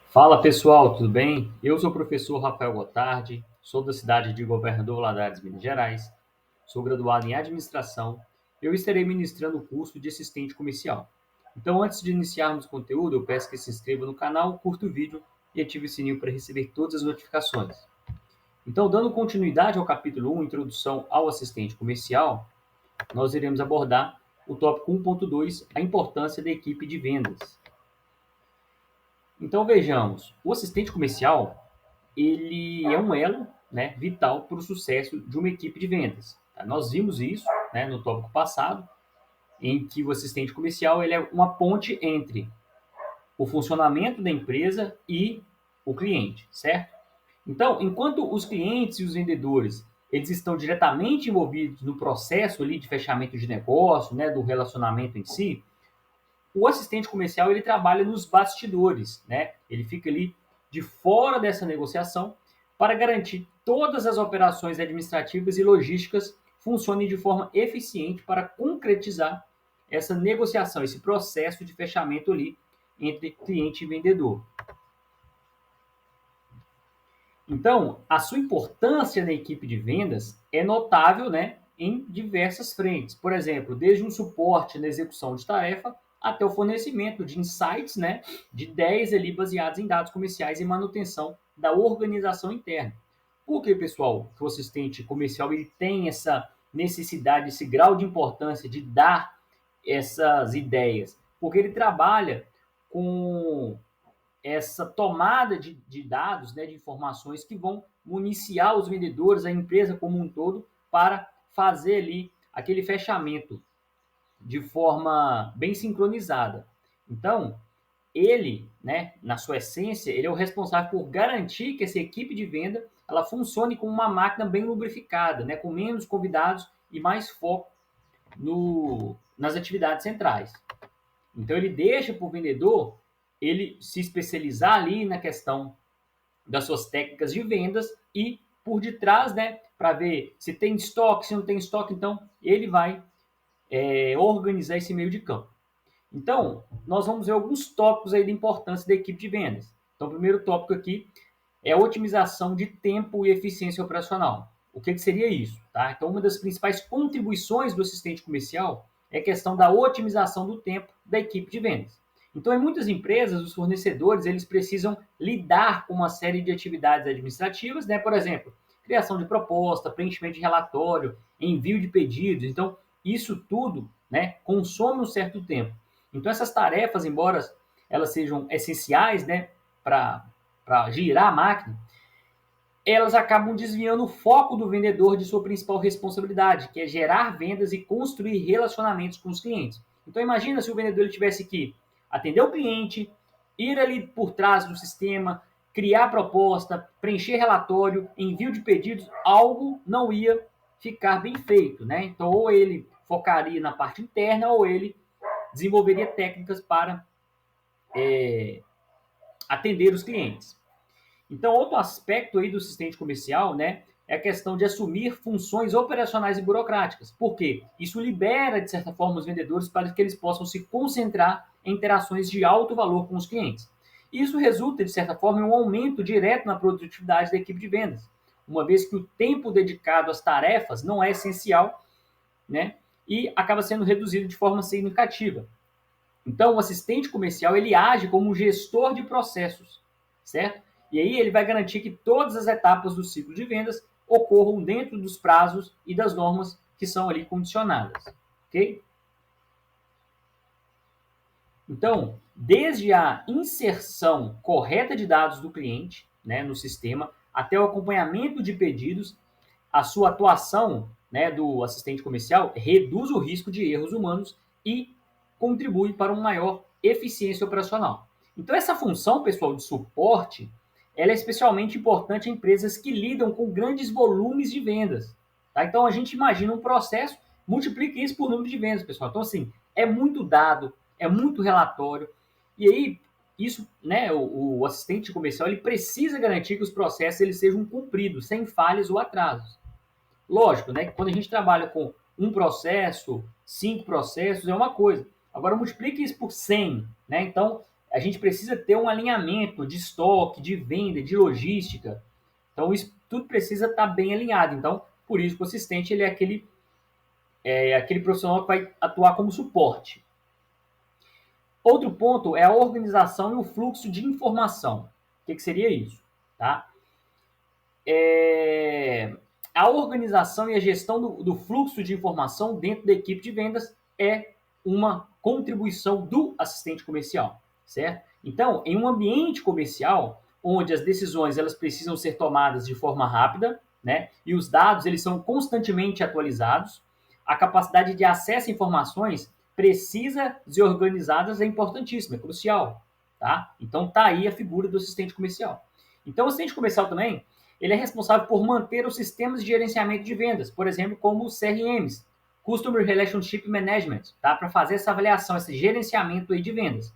Fala pessoal, tudo bem? Eu sou o professor Rafael Gotardi, sou da cidade de Governador Valadares, Minas Gerais, sou graduado em administração. Eu estarei ministrando o curso de assistente comercial. Então, antes de iniciarmos o conteúdo, eu peço que se inscreva no canal, curta o vídeo e ative o sininho para receber todas as notificações. Então, dando continuidade ao capítulo 1, Introdução ao Assistente Comercial, nós iremos abordar o tópico 1.2, a importância da equipe de vendas. Então, vejamos, o assistente comercial ele é um elo, né, vital para o sucesso de uma equipe de vendas. Tá? Nós vimos isso, né, no tópico passado, em que o assistente comercial ele é uma ponte entre o funcionamento da empresa e o cliente, certo? Então, enquanto os clientes e os vendedores eles estão diretamente envolvidos no processo ali de fechamento de negócio, né, do relacionamento em si, o assistente comercial ele trabalha nos bastidores, né? Ele fica ali de fora dessa negociação para garantir que todas as operações administrativas e logísticas funcionem de forma eficiente para concretizar essa negociação, esse processo de fechamento ali entre cliente e vendedor. Então, a sua importância na equipe de vendas é notável, né, em diversas frentes. Por exemplo, desde um suporte na execução de tarefa até o fornecimento de insights, né, de ideias ali baseadas em dados comerciais e manutenção da organização interna. Por que, pessoal, que o assistente comercial ele tem essa necessidade, esse grau de importância de dar essas ideias? Porque ele trabalha com essa tomada de dados, né, de informações que vão municiar os vendedores, a empresa como um todo, para fazer ali aquele fechamento de forma bem sincronizada. Então, ele, né, na sua essência, ele é o responsável por garantir que essa equipe de venda ela funcione como uma máquina bem lubrificada, né, com menos convidados e mais foco nas atividades centrais. Então ele deixa para o vendedor ele se especializar ali na questão das suas técnicas de vendas e por detrás, né, para ver se tem estoque, se não tem estoque, então ele vai organizar esse meio de campo. Então, nós vamos ver alguns tópicos aí da importância da equipe de vendas. Então, o primeiro tópico aqui é a otimização de tempo e eficiência operacional. O que seria isso? Tá? Então, uma das principais contribuições do assistente comercial é a questão da otimização do tempo da equipe de vendas. Então, em muitas empresas, os fornecedores eles precisam lidar com uma série de atividades administrativas, né? Por exemplo, criação de proposta, preenchimento de relatório, envio de pedidos. Então, isso tudo, né, consome um certo tempo. Então, essas tarefas, embora elas sejam essenciais, né, para girar a máquina, elas acabam desviando o foco do vendedor de sua principal responsabilidade, que é gerar vendas e construir relacionamentos com os clientes. Então imagina se o vendedor ele tivesse que atender o cliente, ir ali por trás do sistema, criar proposta, preencher relatório, envio de pedidos, algo não ia ficar bem feito, né? Então ou ele focaria na parte interna ou ele desenvolveria técnicas para atender os clientes. Então, outro aspecto aí do assistente comercial, né, é a questão de assumir funções operacionais e burocráticas. Por quê? Isso libera, de certa forma, os vendedores para que eles possam se concentrar em interações de alto valor com os clientes. Isso resulta, de certa forma, em um aumento direto na produtividade da equipe de vendas, uma vez que o tempo dedicado às tarefas não é essencial, né, e acaba sendo reduzido de forma significativa. Então, o assistente comercial ele age como um gestor de processos, certo? E aí ele vai garantir que todas as etapas do ciclo de vendas ocorram dentro dos prazos e das normas que são ali condicionadas, ok? Então, desde a inserção correta de dados do cliente, né, no sistema, até o acompanhamento de pedidos, a sua atuação, né, do assistente comercial reduz o risco de erros humanos e contribui para uma maior eficiência operacional. Então, essa função, pessoal, de suporte, ela é especialmente importante em empresas que lidam com grandes volumes de vendas. Tá? Então, a gente imagina um processo, multiplica isso por número de vendas, pessoal. Então, assim, é muito dado, é muito relatório, e aí isso, né, o assistente comercial ele precisa garantir que os processos eles sejam cumpridos, sem falhas ou atrasos. Lógico, né, que quando a gente trabalha com um processo, 5 processos, é uma coisa. Agora, multiplique isso por 100, né? Então, a gente precisa ter um alinhamento de estoque, de venda, de logística. Então, isso tudo precisa estar bem alinhado. Então, por isso que o assistente ele é aquele profissional que vai atuar como suporte. Outro ponto é a organização e o fluxo de informação. O que seria isso? Tá? A organização e a gestão do fluxo de informação dentro da equipe de vendas é uma contribuição do assistente comercial, certo? Então, em um ambiente comercial, onde as decisões elas precisam ser tomadas de forma rápida, né? E os dados eles são constantemente atualizados, a capacidade de acesso a informações precisa ser organizadas é importantíssima, é crucial, tá? Então tá aí a figura do assistente comercial. Então o assistente comercial também ele é responsável por manter os sistemas de gerenciamento de vendas, por exemplo, como os CRMs, Customer Relationship Management, tá? Para fazer essa avaliação, esse gerenciamento aí de vendas,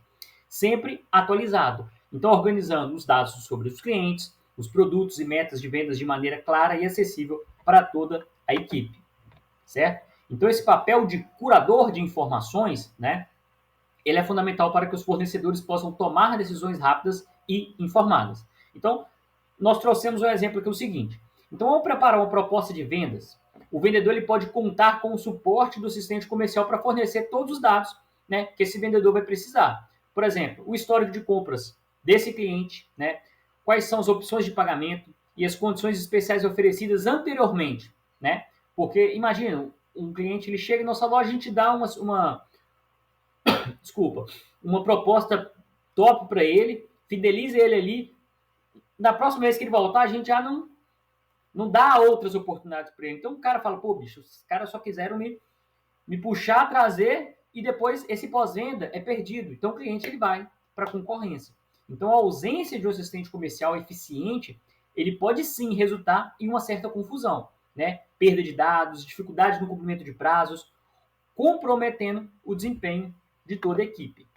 sempre atualizado. Então, organizando os dados sobre os clientes, os produtos e metas de vendas de maneira clara e acessível para toda a equipe, certo? Então, esse papel de curador de informações, né, ele é fundamental para que os fornecedores possam tomar decisões rápidas e informadas. Então, nós trouxemos um exemplo aqui o seguinte. Então, ao preparar uma proposta de vendas, o vendedor ele pode contar com o suporte do assistente comercial para fornecer todos os dados, né, que esse vendedor vai precisar. Por exemplo, o histórico de compras desse cliente, né, quais são as opções de pagamento e as condições especiais oferecidas anteriormente, né? Porque imagina, um cliente ele chega na nossa loja, a gente dá uma proposta top para ele, fideliza ele ali. Na próxima vez que ele voltar, a gente já não dá outras oportunidades para ele. Então o cara fala, pô, bicho, os caras só quiseram me puxar, trazer e depois esse pós-venda é perdido. Então o cliente ele vai para a concorrência. Então a ausência de um assistente comercial eficiente, ele pode sim resultar em uma certa confusão, né? Perda de dados, dificuldade no cumprimento de prazos, comprometendo o desempenho de toda a equipe.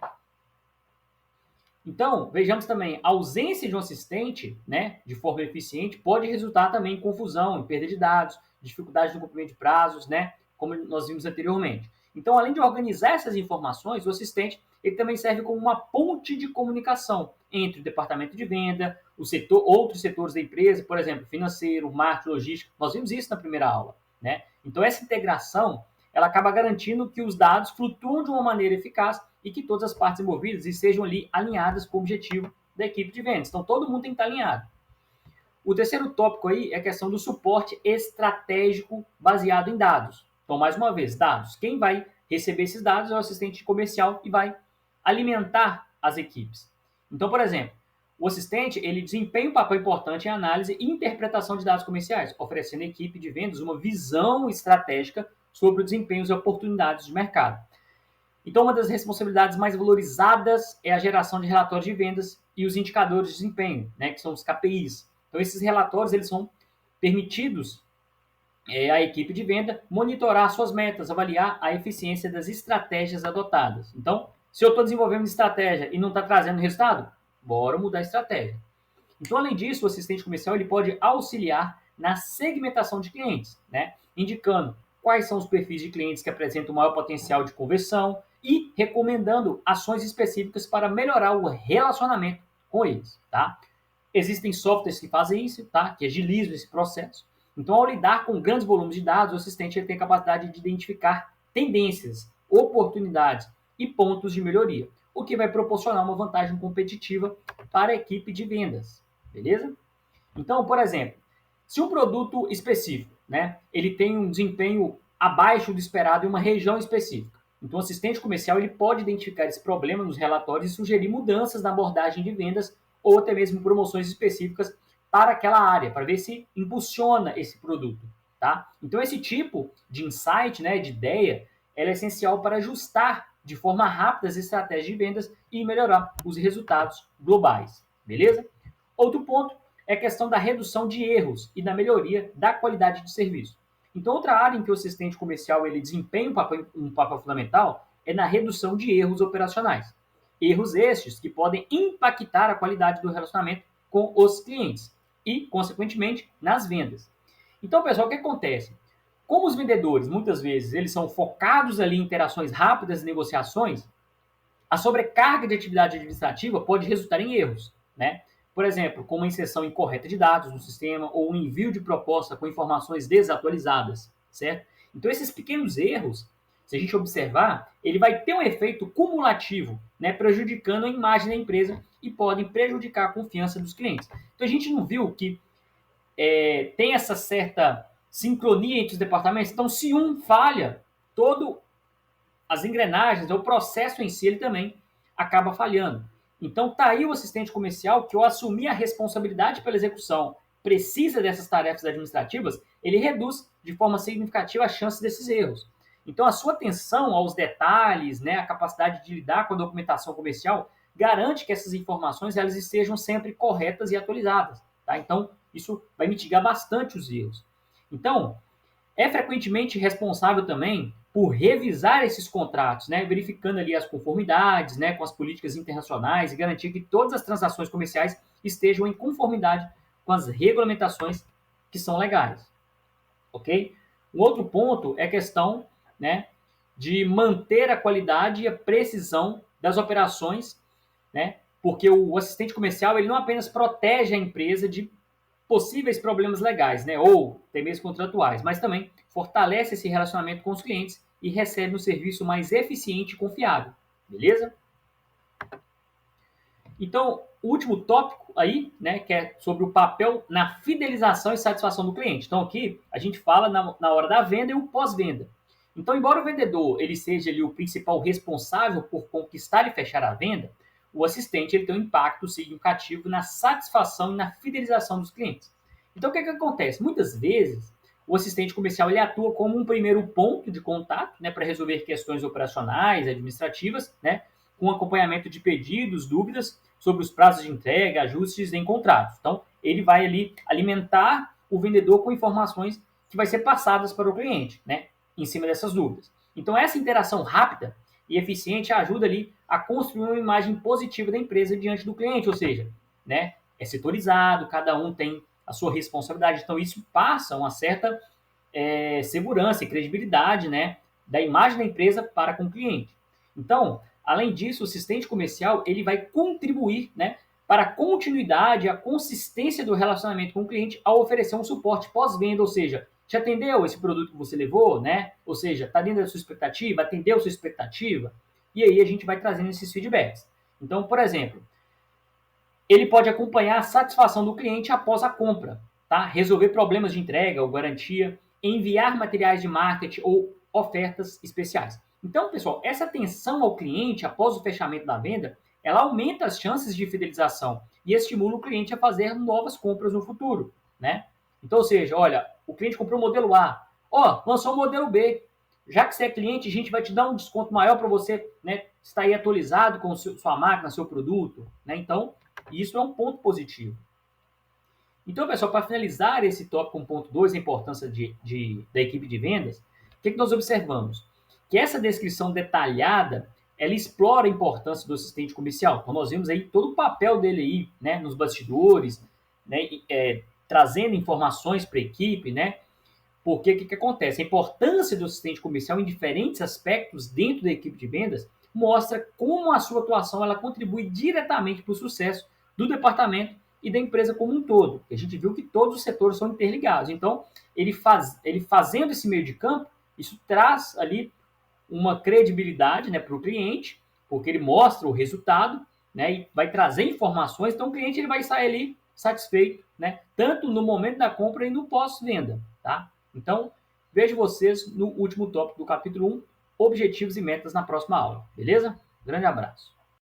Então, vejamos também, a ausência de um assistente, né, de forma eficiente, pode resultar também em confusão, em perda de dados, dificuldade no cumprimento de prazos, né, como nós vimos anteriormente. Então, além de organizar essas informações, o assistente ele também serve como uma ponte de comunicação entre o departamento de venda, outros setores da empresa, por exemplo, financeiro, marketing, logística. Nós vimos isso na primeira aula, né? Então, essa integração ela acaba garantindo que os dados flutuam de uma maneira eficaz e que todas as partes envolvidas estejam ali alinhadas com o objetivo da equipe de vendas. Então, todo mundo tem que estar alinhado. O terceiro tópico aí é a questão do suporte estratégico baseado em dados. Então, mais uma vez, dados. Quem vai receber esses dados é o assistente comercial e vai alimentar as equipes. Então, por exemplo, o assistente ele desempenha um papel importante em análise e interpretação de dados comerciais, oferecendo à equipe de vendas uma visão estratégica sobre os desempenhos e oportunidades de mercado. Então, uma das responsabilidades mais valorizadas é a geração de relatórios de vendas e os indicadores de desempenho, né, que são os KPIs. Então, esses relatórios eles são permitidos à equipe de venda monitorar suas metas, avaliar a eficiência das estratégias adotadas. Então, se eu estou desenvolvendo uma estratégia e não está trazendo resultado, bora mudar a estratégia. Então, além disso, o assistente comercial ele pode auxiliar na segmentação de clientes, né, indicando quais são os perfis de clientes que apresentam maior potencial de conversão e recomendando ações específicas para melhorar o relacionamento com eles, tá? Existem softwares que fazem isso, tá? Que agilizam esse processo. Então, ao lidar com grandes volumes de dados, o assistente ele tem a capacidade de identificar tendências, oportunidades e pontos de melhoria, o que vai proporcionar uma vantagem competitiva para a equipe de vendas, beleza? Então, por exemplo, se um produto específico, né, ele tem um desempenho abaixo do esperado em uma região específica, então o assistente comercial ele pode identificar esse problema nos relatórios e sugerir mudanças na abordagem de vendas ou até mesmo promoções específicas para aquela área, para ver se impulsiona esse produto, tá? Então esse tipo de insight, né, de ideia, ela é essencial para ajustar de forma rápida as estratégias de vendas e melhorar os resultados globais, beleza? Outro ponto é a questão da redução de erros e da melhoria da qualidade de serviço. Então, outra área em que o assistente comercial ele desempenha um papel fundamental é na redução de erros operacionais. Erros estes que podem impactar a qualidade do relacionamento com os clientes e, consequentemente, nas vendas. Então, pessoal, o que acontece? Como os vendedores, muitas vezes, eles são focados ali em interações rápidas e negociações, A sobrecarga de atividade administrativa pode resultar em erros, né? Por exemplo, como a inserção incorreta de dados no sistema ou o envio de proposta com informações desatualizadas, certo? Então, esses pequenos erros, se a gente observar, ele vai ter um efeito cumulativo, né, prejudicando a imagem da empresa e podem prejudicar a confiança dos clientes. Então, a gente não viu que tem essa certa sincronia entre os departamentos? Então, se um falha, todo as engrenagens, o processo em si, ele também acaba falhando. Então, tá aí o assistente comercial que, ao assumir a responsabilidade pela execução, precisa dessas tarefas administrativas, ele reduz de forma significativa a chance desses erros. Então, a sua atenção aos detalhes, né, a capacidade de lidar com a documentação comercial, garante que essas informações elas estejam sempre corretas e atualizadas. Tá? Então, isso vai mitigar bastante os erros. Então, é frequentemente responsável também por revisar esses contratos, né, verificando ali as conformidades, né, com as políticas internacionais e garantir que todas as transações comerciais estejam em conformidade com as regulamentações que são legais, ok? Um outro ponto é a questão, né, de manter a qualidade e a precisão das operações, né, porque o assistente comercial ele não apenas protege a empresa de possíveis problemas legais, né, ou até mesmo contratuais, mas também fortalece esse relacionamento com os clientes e recebe um serviço mais eficiente e confiável, beleza? Então, o último tópico aí, né, que é sobre o papel na fidelização e satisfação do cliente. Então, aqui a gente fala na hora da venda e o pós-venda. Então, embora o vendedor ele seja ali o principal responsável por conquistar e fechar a venda, o assistente ele tem um impacto significativo na satisfação e na fidelização dos clientes. Então, o que acontece? Muitas vezes, o assistente comercial ele atua como um primeiro ponto de contato, né, para resolver questões operacionais, administrativas, né, com acompanhamento de pedidos, dúvidas sobre os prazos de entrega, ajustes em contratos. Então, ele vai ali alimentar o vendedor com informações que vai ser passadas para o cliente, né, em cima dessas dúvidas. Então, essa interação rápida e eficiente ajuda ali a construir uma imagem positiva da empresa diante do cliente, ou seja, né, é setorizado, cada um tem a sua responsabilidade. Então, isso passa uma certa segurança e credibilidade, né, da imagem da empresa para com o cliente. Então, além disso, o assistente comercial ele vai contribuir, né, para a continuidade e a consistência do relacionamento com o cliente ao oferecer um suporte pós-venda, ou seja, te atendeu esse produto que você levou, né? Ou seja, está dentro da sua expectativa, atendeu a sua expectativa, e aí a gente vai trazendo esses feedbacks. Então, por exemplo, ele pode acompanhar a satisfação do cliente após a compra, tá? Resolver problemas de entrega ou garantia, enviar materiais de marketing ou ofertas especiais. Então, pessoal, essa atenção ao cliente após o fechamento da venda, ela aumenta as chances de fidelização e estimula o cliente a fazer novas compras no futuro, né? Então, ou seja, olha, o cliente comprou o modelo A, lançou o modelo B. Já que você é cliente, a gente vai te dar um desconto maior para você, né, estar aí atualizado com sua máquina, seu produto, né? Então, isso é um ponto positivo. Então, pessoal, para finalizar esse tópico 1.2, a importância da equipe de vendas, o que nós observamos? Que essa descrição detalhada, ela explora a importância do assistente comercial. Então, nós vimos aí todo o papel dele aí, né, nos bastidores, né, trazendo informações para a equipe, né? Porque o que acontece? A importância do assistente comercial em diferentes aspectos dentro da equipe de vendas mostra como a sua atuação ela contribui diretamente para o sucesso do departamento e da empresa como um todo. A gente viu que todos os setores são interligados. Então, ele fazendo esse meio de campo, isso traz ali uma credibilidade, né, para o cliente, porque ele mostra o resultado, né, e vai trazer informações. Então, o cliente ele vai sair ali satisfeito, né, tanto no momento da compra e no pós-venda, tá? Então, vejo vocês no último tópico do capítulo 1, objetivos e metas na próxima aula, beleza? Grande abraço.